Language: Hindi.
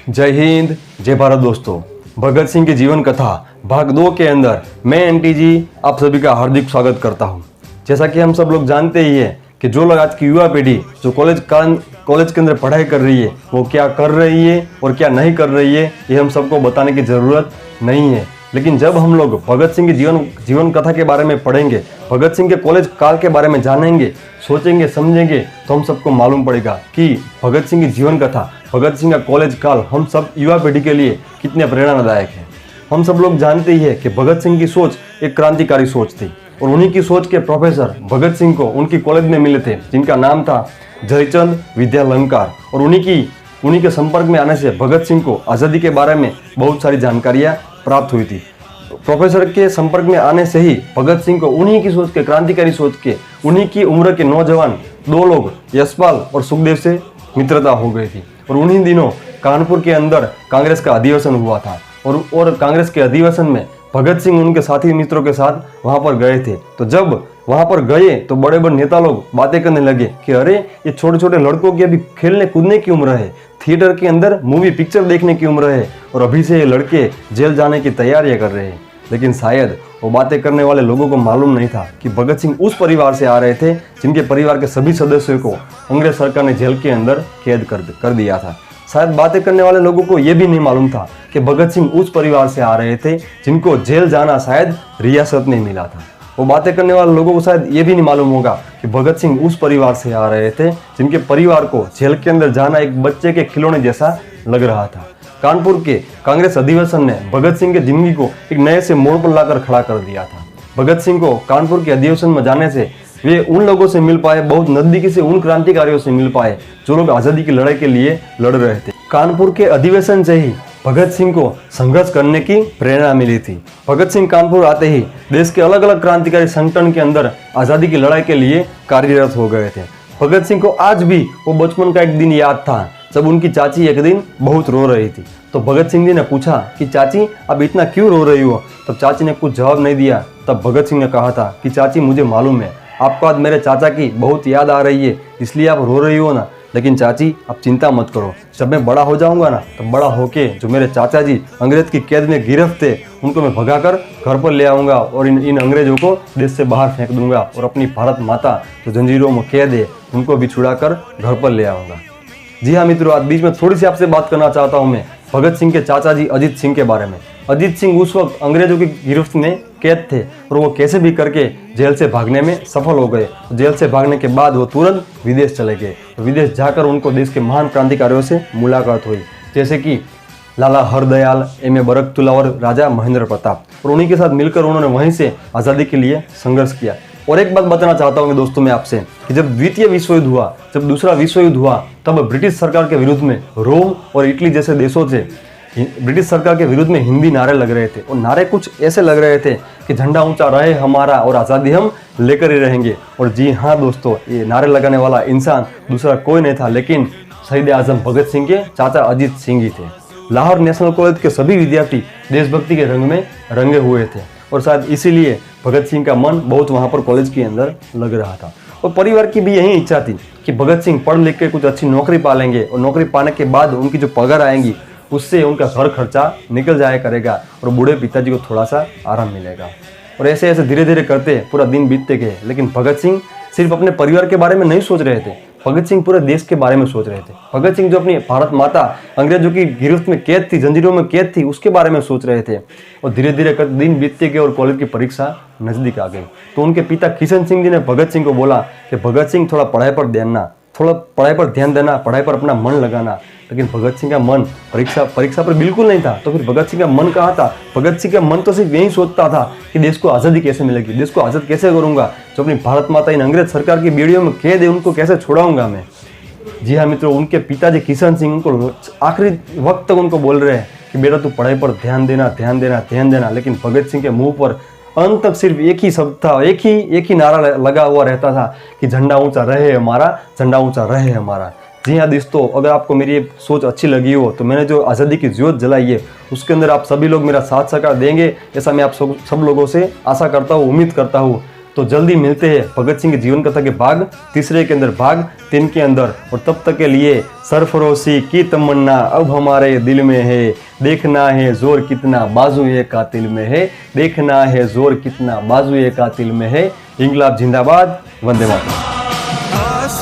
जय हिंद, जय भारत दोस्तों। भगत सिंह की जीवन कथा भाग 2 के अंदर मैं एनटी जी आप सभी का हार्दिक स्वागत करता हूं। जैसा कि हम सब लोग जानते ही हैं कि जो लोग आज की युवा पीढ़ी जो कॉलेज के अंदर पढ़ाई कर रही है वो क्या कर रही है और क्या नहीं कर रही है ये हम सबको बताने की ज़रूरत नहीं है। लेकिन जब हम लोग भगत सिंह की जीवन कथा के बारे में पढ़ेंगे, भगत सिंह के कॉलेज काल के बारे में जानेंगे, सोचेंगे, समझेंगे तो हम सबको मालूम पड़ेगा कि भगत सिंह की जीवन कथा, भगत सिंह का कॉलेज काल हम सब युवा पीढ़ी के लिए कितने प्रेरणादायक है। हम सब लोग जानते ही है कि भगत सिंह की सोच एक क्रांतिकारी सोच थी और उन्हीं की सोच के प्रोफेसर भगत सिंह को उनकी कॉलेज में मिले थे जिनका नाम था जयचंद विद्यालंकार। और उन्हीं के संपर्क में आने से भगत सिंह को आज़ादी के बारे में बहुत सारी जानकारियाँ प्राप्त हुई थी। प्रोफेसर के संपर्क में आने से ही भगत सिंह को उन्हीं की सोच के, क्रांतिकारी सोच के, उन्हीं की उम्र के नौजवान 2 लोग यशपाल और सुखदेव से मित्रता हो गई थी। और उन्हीं दिनों कानपुर के अंदर कांग्रेस का अधिवेशन हुआ था और कांग्रेस के अधिवेशन में भगत सिंह उनके साथी मित्रों के साथ वहां पर गए थे। तो जब वहां पर गए तो बड़े बड़े नेता लोग बातें करने लगे कि अरे ये छोटे छोटे लड़कों की अभी खेलने कूदने की उम्र है, थिएटर के अंदर मूवी पिक्चर देखने की उम्र है और अभी से ये लड़के जेल जाने की तैयारियां कर रहे हैं। लेकिन शायद वो बातें करने वाले लोगों को मालूम नहीं था कि भगत सिंह उस परिवार से आ रहे थे जिनके परिवार के सभी सदस्यों को अंग्रेज सरकार ने जेल के अंदर कैद कर दिया था। शायद बातें करने वाले लोगों को यह भी नहीं मालूम था कि भगत सिंह उस परिवार से आ रहे थे जिनको जेल जाना शायद रियासत में मिला था। वो बातें करने वाले लोगों को शायद ये भी नहीं मालूम होगा कि भगत सिंह उस परिवार से आ रहे थे जिनके परिवार को जेल के अंदर जाना एक बच्चे के खिलौने जैसा लग रहा था। कानपुर के कांग्रेस अधिवेशन ने भगत सिंह की जिंदगी को एक नए से मोड़ पर लाकर खड़ा कर दिया था। भगत सिंह को कानपुर के अधिवेशन में जाने से वे उन लोगों से मिल पाए, बहुत नजदीकी से उन क्रांतिकारियों से मिल पाए जो लोग आजादी की लड़ाई के लिए लड़ रहे थे। कानपुर के अधिवेशन से ही भगत सिंह को संघर्ष करने की प्रेरणा मिली थी। भगत सिंह कानपुर आते ही देश के अलग अलग क्रांतिकारी संगठन के अंदर आजादी की लड़ाई के लिए कार्यरत हो गए थे। भगत सिंह को आज भी वो बचपन का एक दिन याद था जब उनकी चाची एक दिन बहुत रो रही थी। तो भगत सिंह जी ने पूछा कि चाची अब इतना क्यों रो रही हो। तब चाची ने कुछ जवाब नहीं दिया। तब भगत सिंह ने कहा था कि चाची मुझे मालूम है आपको आज मेरे चाचा की बहुत याद आ रही है इसलिए आप रो रही हो ना, लेकिन चाची आप चिंता मत करो, जब मैं बड़ा हो जाऊंगा ना तो बड़ा होके जो मेरे चाचा जी अंग्रेज की कैद में गिरफ्त थे उनको मैं भगाकर घर पर ले आऊँगा और इन अंग्रेजों को देश से बाहर फेंक दूंगा और अपनी भारत माता जो जंजीरों में कैद है उनको भी छुड़ा कर घर पर ले आऊँगा। जी हाँ मित्रों, आज बीच में थोड़ी सी आपसे बात करना चाहता हूँ मैं भगत सिंह के चाचा जी अजीत सिंह के बारे में। अजीत सिंह उस वक्त अंग्रेजों की गिरफ्त में कैद थे और वो कैसे भी करके जेल से भागने में सफल हो गए। जेल से भागने के बाद वो तुरंत विदेश चले गए। विदेश जाकर उनको देश के महान क्रांतिकारियों से मुलाकात हुई, जैसे कि लाला हरदयाल, एम ए बरकतुल्ला और राजा महेंद्र प्रताप। और उन्हीं के साथ मिलकर उन्होंने वहीं से आज़ादी के लिए संघर्ष किया। और एक बात बताना चाहता हूँ दोस्तों मैं आपसे कि जब द्वितीय विश्व युद्ध हुआ, जब दूसरा विश्व युद्ध हुआ, तब ब्रिटिश सरकार के विरुद्ध में रोम और इटली जैसे देशों से ब्रिटिश सरकार के विरुद्ध में हिंदी नारे लग रहे थे। और नारे कुछ ऐसे लग रहे थे कि झंडा ऊंचा रहे हमारा और आज़ादी हम लेकर ही रहेंगे। और जी हाँ दोस्तों, ये नारे लगाने वाला इंसान दूसरा कोई नहीं था लेकिन शहीद आजम भगत सिंह के चाचा अजीत सिंह ही थे। लाहौर नेशनल कॉलेज के सभी विद्यार्थी देशभक्ति के रंग में रंगे हुए थे और शायद इसीलिए भगत सिंह का मन बहुत वहाँ पर कॉलेज के अंदर लग रहा था। और परिवार की भी यही इच्छा थी कि भगत सिंह पढ़ लिख के कुछ अच्छी नौकरी पा लेंगे और नौकरी पाने के बाद उनकी जो पगार आएंगी उससे उनका घर खर्चा निकल जाया करेगा और बूढ़े पिताजी को थोड़ा सा आराम मिलेगा। और ऐसे ऐसे धीरे धीरे करते पूरा दिन बीतते गए। लेकिन भगत सिंह सिर्फ अपने परिवार के बारे में नहीं सोच रहे थे, भगत सिंह पूरे देश के बारे में सोच रहे थे। भगत सिंह जो अपनी भारत माता अंग्रेजों की गिरफ्त में कैद थी, जंजीरों में कैद थी, उसके बारे में सोच रहे थे। और धीरे धीरे करते दिन बीतते गए और कॉलेज की परीक्षा नजदीक आ गई। तो उनके पिता किशन सिंह जी ने भगत सिंह को बोला कि भगत सिंह थोड़ा पढ़ाई पर ध्यान देना, पढ़ाई पर अपना मन लगाना। लेकिन भगत सिंह का मन परीक्षा पर बिल्कुल नहीं था। तो फिर भगत सिंह का मन कहाँ था? भगत सिंह का मन तो सिर्फ यही सोचता था कि देश को आज़ादी कैसे मिलेगी, देश को आज़ाद कैसे करूँगा, जो अपनी भारत माता इन अंग्रेज सरकार की बेड़ियों में कैद है उनको कैसे छुड़ाऊंगा मैं। जी हाँ मित्रों, उनके पिताजी किशन सिंह उनको आखिरी वक्त तक उनको बोल रहे हैं कि बेटा तू पढ़ाई पर ध्यान देना। लेकिन भगत सिंह के मुंह पर अंत तक सिर्फ एक ही शब्द था, एक ही नारा लगा हुआ रहता था कि झंडा ऊंचा रहे हमारा, झंडा ऊंचा रहे हमारा। जी हाँ दोस्तों, अगर आपको मेरी ये सोच अच्छी लगी हो तो मैंने जो आज़ादी की ज्योत जलाई है उसके अंदर आप सभी लोग मेरा साथ सहकार देंगे, ऐसा मैं आप सब लोगों से आशा करता हूँ, उम्मीद करता हूँ। तो जल्दी मिलते हैं भगत सिंह की जीवन कथा के भाग 3 के अंदर, भाग 3 के अंदर। और तब तक के लिए सरफरोशी की तमन्ना अब हमारे दिल में है, देखना है जोर कितना बाजुए कातिल में है, देखना है जोर कितना बाजुए कातिल में है। इंकलाब जिंदाबाद, वंदे मातरम।